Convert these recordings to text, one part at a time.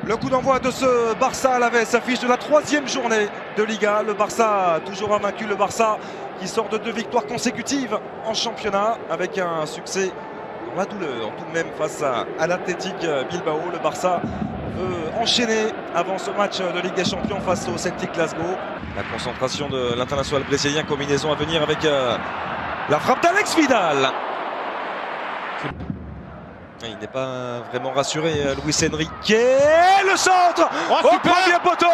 Le coup d'envoi de ce Barça Alavés s'affiche de la 3e journée de Liga. Le Barça toujours invaincu, le Barça qui sort de 2 victoires consécutives en championnat avec un succès dans la douleur tout de même face à l'Athletic Bilbao. Le Barça veut enchaîner avant ce match de Ligue des Champions face au Celtic Glasgow. La concentration de l'international brésilien, combinaison à venir avec la frappe d'Alex Vidal. Il n'est pas vraiment rassuré, Luis Enrique. Le centre au premier poteau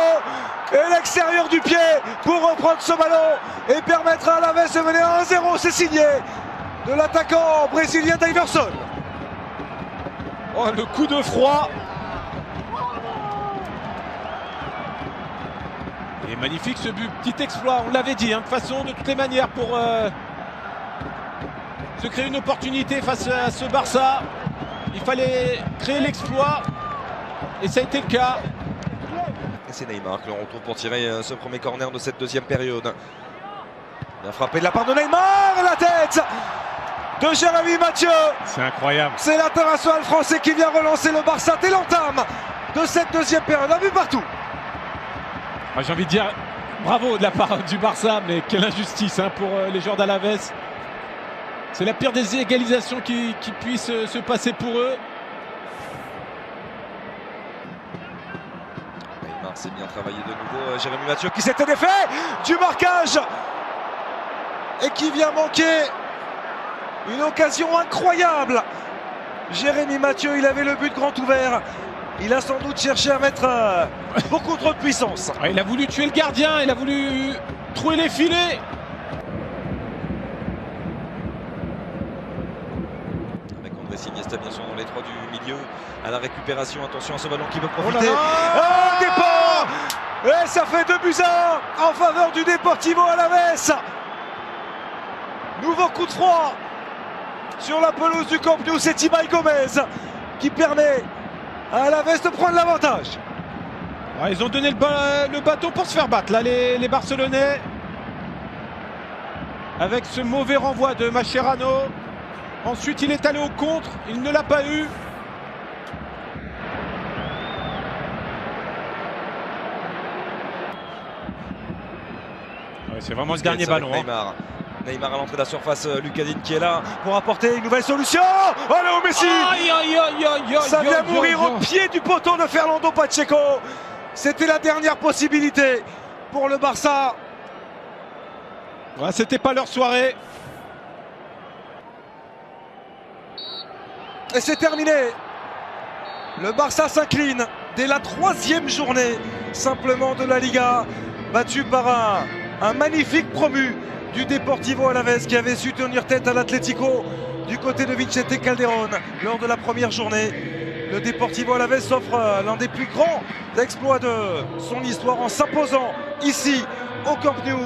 et l'extérieur du pied pour reprendre ce ballon et permettre à Alavés de mener à 1-0. C'est signé de l'attaquant brésilien Daverson. Oh, le coup de froid. Et magnifique ce but, petit exploit, on l'avait dit, de toute façon, de toutes les manières pour se créer une opportunité face à ce Barça. Il fallait créer l'exploit et ça a été le cas. Et c'est Neymar que l'on retrouve pour tirer ce premier corner de cette 2e période. Bien frappé de la part de Neymar, la tête de Jérémy Mathieu. C'est incroyable. C'est l'international français qui vient relancer le Barça dès l'entame de cette 2e période. Un but partout. J'ai envie de dire bravo de la part du Barça, mais quelle injustice pour les joueurs d'Alavés. C'est la pire des égalisations qui puisse se passer pour eux. Neymar s'est bien travaillé de nouveau. Jérémy Mathieu qui s'était défait du marquage et qui vient manquer une occasion incroyable. Jérémy Mathieu, il avait le but grand ouvert. Il a sans doute cherché à mettre beaucoup trop de puissance. Il a voulu tuer le gardien, il a voulu trouver les filets. Iniesta bien sûr dans les 3 du milieu à la récupération. Attention à ce ballon qui veut profiter. Départ et ça fait 2-1 en faveur du Deportivo Alavés. Nouveau coup de froid sur la pelouse du Camp Nou. C'est Ibai Gomez qui permet à Alavés de prendre l'avantage. Ils ont donné le bâton pour se faire battre là, les Barcelonais, avec ce mauvais renvoi de Mascherano. Ensuite, il est allé au contre, il ne l'a pas eu. C'est vraiment le dernier ballon. Neymar à l'entrée de la surface, Lucadine qui est là pour apporter une nouvelle solution. Oh Léo Messi. Ça vient mourir au pied du poteau de Fernando Pacheco. C'était la dernière possibilité pour le Barça. C'était pas leur soirée. Et c'est terminé. Le Barça s'incline dès la 3e journée simplement de la Liga, battu par un magnifique promu du Deportivo Alavés qui avait su tenir tête à l'Atlético du côté de Vicente Calderón lors de la première journée. Le Deportivo Alavés s'offre l'un des plus grands exploits de son histoire en s'imposant ici au Camp Nou